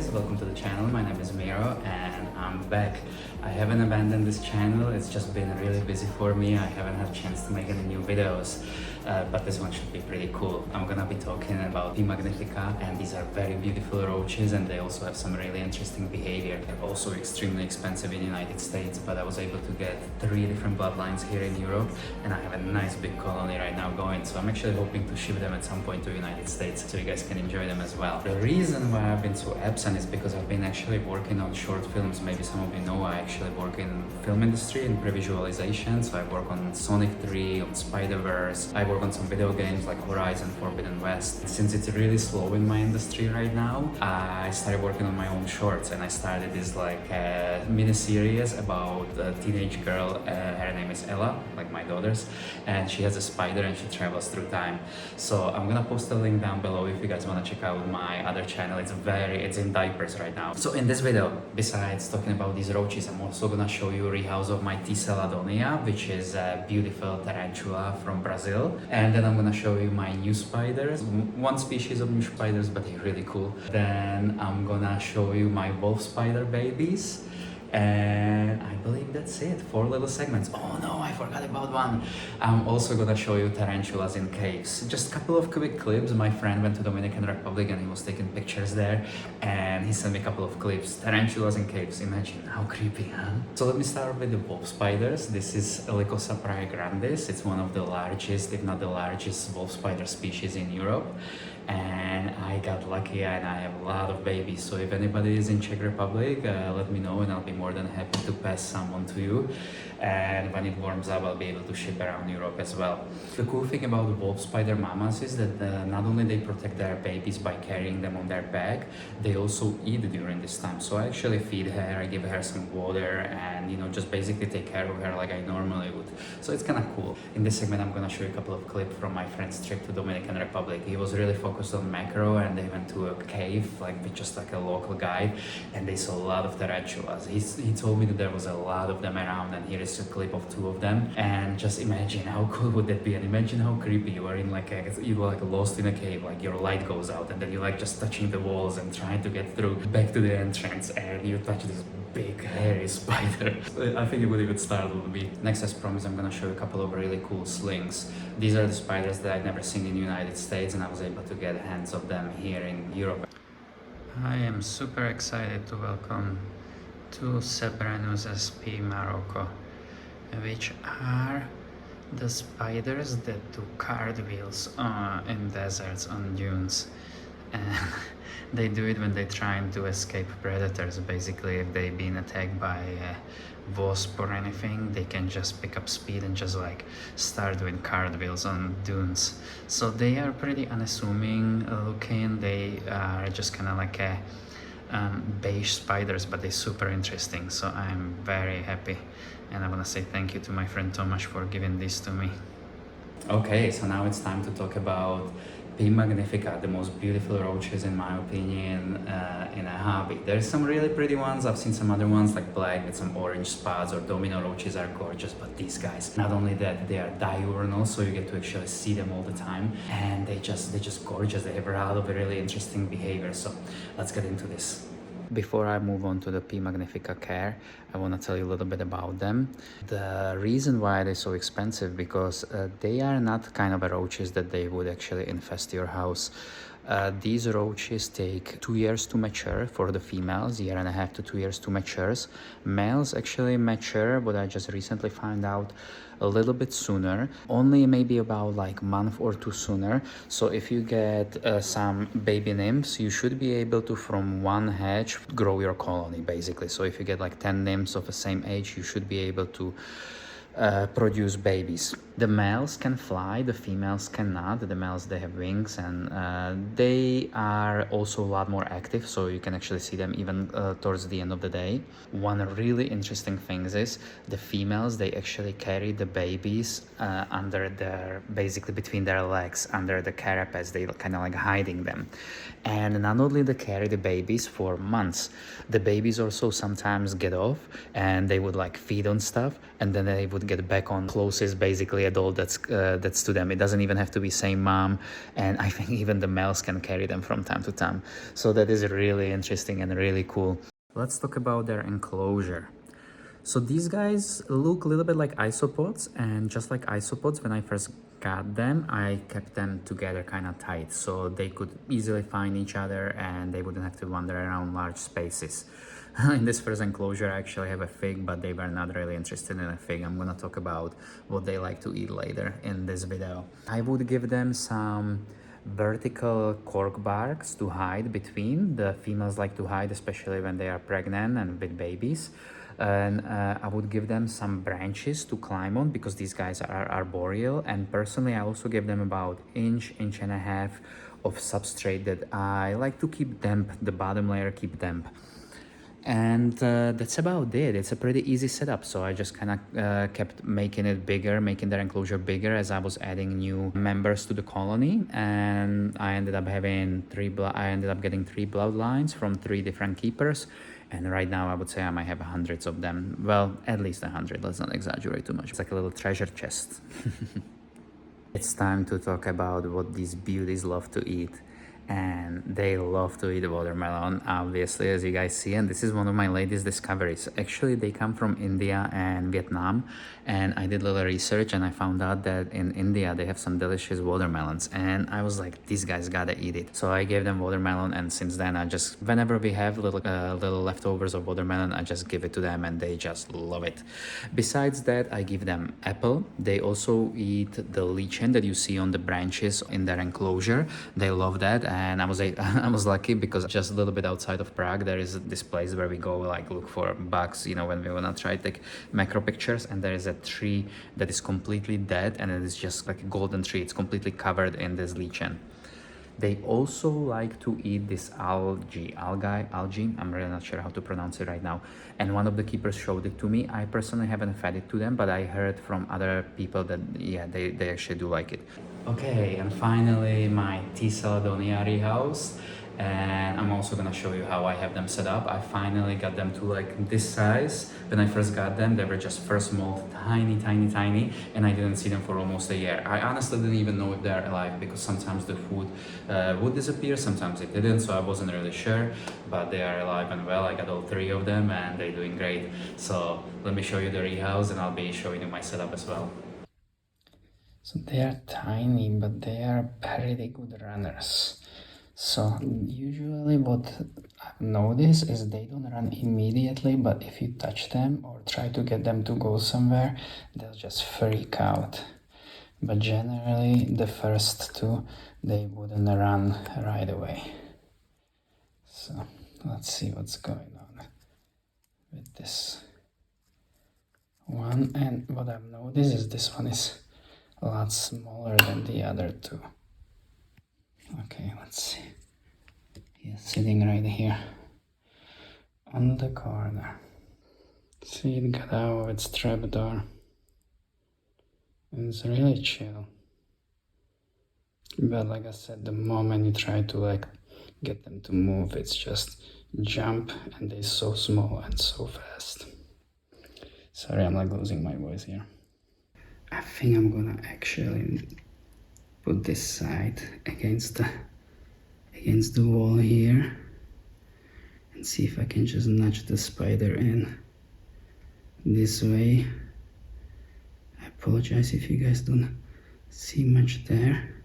guys, welcome to the channel. My name is Miro and I'm back. I haven't abandoned this channel, it's just been really busy for me. I haven't had a chance to make any new videos, but this one should be pretty cool. I'm gonna be talking about P. magnifica, and these are very beautiful roaches and they also have some really interesting behavior. They're also extremely expensive in the United States, but I was able to get 3 different bloodlines here in Europe and I have a nice big colony right now going, so I'm actually hoping to ship them at some point to the United States so you guys can enjoy them as well. The reason why I've been so absent is because I've been actually working on short films. Maybe some of you know I actually work in film industry in pre-visualization, so I work on Sonic 3, on Spider-Verse, I work on some video games like Horizon Forbidden West. Since it's really slow in my industry right now, I started working on my own shorts and I started this like mini-series about a teenage girl. Her name is Ella, like my daughter's, and she has a spider and she travels through time. So I'm gonna post a link down below if you guys want to check out my other channel. It's in diapers right now. So in this video, besides talking about these roaches, I'm also gonna show you a rehouse of my T. seladonia, which is a beautiful tarantula from Brazil. And then I'm gonna show you my new spiders, one species of new spiders, but they're really cool. Then I'm gonna show you my wolf spider babies. And I believe that's it. 4 little segments. Oh no, I forgot about one. I'm also gonna show you tarantulas in caves. Just a couple of quick clips. My friend went to Dominican Republic and he was taking pictures there and he sent me a couple of clips. Tarantulas in caves. Imagine how creepy, huh? So let me start with the wolf spiders. This is Helicosa grandis. It's one of the largest, if not the largest, wolf spider species in Europe. And I got lucky and I have a lot of babies, so if anybody is in Czech Republic, let me know and I'll be more than happy to pass someone to you. And when it warms up, I'll be able to ship around Europe as well. The cool thing about the wolf spider mamas is that not only they protect their babies by carrying them on their back, they also eat during this time. So I actually feed her, I give her some water and just basically take care of her like I normally would. So it's kind of cool. In this segment, I'm gonna show you a couple of clips from my friend's trip to Dominican Republic. He was really focused on macro and they went to a cave like with just like a local guide and they saw a lot of tarantulas. He told me that there was a lot of them around, and here is a clip of 2 of them. And just imagine how cool would that be, and imagine how creepy you are in you're like lost in a cave, like your light goes out and then you're like just touching the walls and trying to get through back to the entrance and you touch this big hairy spider. I think it would even startle me. Next, as promised, I'm gonna show you a couple of really cool slings. These are the spiders that I've never seen in the United States and I was able to get hands of them here in Europe. I am super excited to welcome 2 Sebranus SP Morocco, which are the spiders that do cartwheels in deserts on dunes. And they do it when they try to escape predators. Basically, if they've been attacked by a wasp or anything, they can just pick up speed and just like start doing cartwheels on dunes. So they are pretty unassuming looking. They are just kind of like a beige spiders, but they're super interesting. So I'm very happy and I want to say thank you to my friend Tomasz for giving this to me. Okay, so now it's time to talk about P. magnifica, the most beautiful roaches in my opinion in a hobby. There's some really pretty ones. I've seen some other ones like black with some orange spots, or domino roaches are gorgeous, but these guys, not only that, they are diurnal, so you get to actually see them all the time, and they're just gorgeous. They have a lot of really interesting behavior. So let's get into this. Before I move on to the P. magnifica care, I want to tell you a little bit about them. The reason why they're so expensive, because they are not kind of a roaches that they would actually infest your house. These roaches take 2 years to mature for the females, 1.5 to 2 years to mature. Males actually mature, but I just recently found out, a little bit sooner, only maybe about like a month or 2 sooner. So if you get some baby nymphs, you should be able to, from one hatch, grow your colony basically. So if you get like 10 nymphs of the same age, you should be able to produce babies. The males can fly, the females cannot. The males, they have wings, and they are also a lot more active, so you can actually see them even towards the end of the day. One really interesting thing is the females, they actually carry the babies under their, basically between their legs, under the carapace. They kind of like hiding them. And not only they carry the babies for months, the babies also sometimes get off and they would like feed on stuff, and then they would could get back on closest basically adult that's to them. It doesn't even have to be same mom, and I think even the males can carry them from time to time. So that is really interesting and really cool. Let's talk about their enclosure. So these guys look a little bit like isopods, and just like isopods, when I first got them, I kept them together kind of tight so they could easily find each other and they wouldn't have to wander around large spaces. In this first enclosure, I actually have a fig, but they were not really interested in a fig. I'm gonna talk about what they like to eat later in this video. I would give them some vertical cork barks to hide between. The females like to hide, especially when they are pregnant and with babies. And I would give them some branches to climb on because these guys are arboreal. And personally, I also give them about inch and a half of substrate that I like to keep damp, the bottom layer keep damp. And that's about it. It's a pretty easy setup, so I just kind of kept making it bigger, making their enclosure bigger as I was adding new members to the colony. And I ended up getting 3 bloodlines from 3 different keepers, and right now I would say I might have hundreds of them. Well, at least 100, let's not exaggerate too much. It's like a little treasure chest. It's time to talk about what these beauties love to eat. And they love to eat watermelon, obviously, as you guys see, and this is one of my latest discoveries. Actually, they come from India and Vietnam, and I did a little research and I found out that in India they have some delicious watermelons, and I was like, these guys gotta eat it. So I gave them watermelon, and since then I just, whenever we have little leftovers of watermelon, I just give it to them and they just love it. Besides that, I give them apple. They also eat the lichen that you see on the branches in their enclosure. They love that. And I was lucky because just a little bit outside of Prague there is this place where we go like look for bugs, you know, when we wanna try to take macro pictures, and there is a tree that is completely dead and it is just like a golden tree. It's completely covered in this lichen. They also like to eat this algae. I'm really not sure how to pronounce it right now. And one of the keepers showed it to me. I personally haven't fed it to them, but I heard from other people that, yeah, they actually do like it. Okay, and finally my T seladonia rehouse. And I'm also gonna show you how I have them set up. I finally got them to like this size. When I first got them, they were just first mold, tiny, and I didn't see them for almost a year. I honestly didn't even know if they're alive because sometimes the food would disappear, sometimes it didn't, so I wasn't really sure, but they are alive and well. I got all 3 of them and they're doing great. So let me show you the rehouse and I'll be showing you my setup as well. So they are tiny, but they are pretty good runners. So usually what I've noticed is they don't run immediately, but if you touch them or try to get them to go somewhere, they'll just freak out. But generally the first 2, they wouldn't run right away. So let's see what's going on with this one. And what I've noticed is this one is a lot smaller than the other 2. Okay, let's see. He's sitting right here on the corner. See, it got out of its trapdoor. And it's really chill. But like I said, the moment you try to like get them to move, it's just jump, and they're so small and so fast. Sorry, I'm like losing my voice here. I think I'm gonna actually put this side against the wall here and see if I can just nudge the spider in this way. I apologize if you guys don't see much there,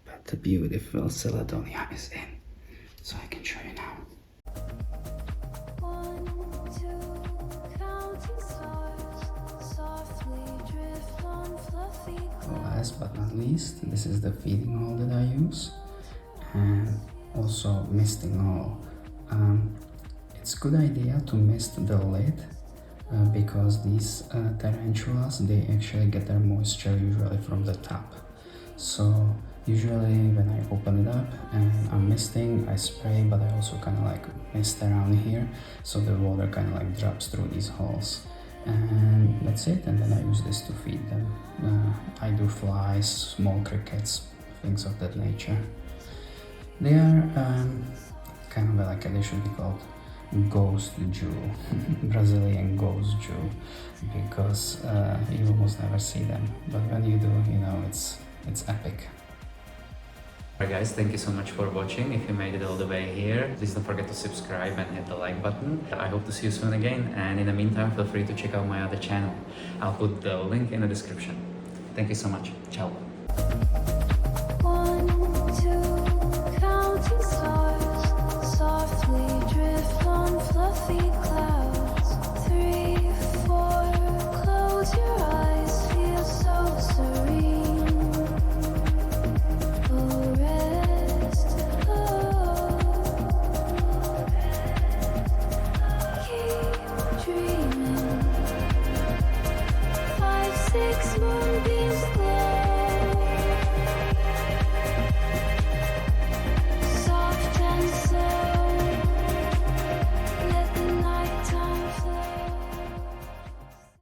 but the beautiful seladonia is in, so I can show you now. Last but not least, this is the feeding hole that I use, and also misting hole. It's a good idea to mist the lid because these tarantulas, they actually get their moisture usually from the top. So usually when I open it up and I'm misting, I spray, but I also kind of like mist around here so the water kind of like drops through these holes. And that's it, and then I use this to feed them. I do flies, small crickets, things of that nature. They are kind of like, they should be called ghost Jew, Brazilian ghost Jew, because you almost never see them. But when you do, you know, it's epic. Alright guys, thank you so much for watching. If you made it all the way here, please don't forget to subscribe and hit the like button. I hope to see you soon again, and in the meantime, feel free to check out my other channel. I'll put the link in the description. Thank you so much. Ciao. 1, 2, counting stars, softly drift on fluffy clouds. 3, 4, close your eyes, feel so serene. Oh, rest, keep dreaming. 5, 6, moonbeams.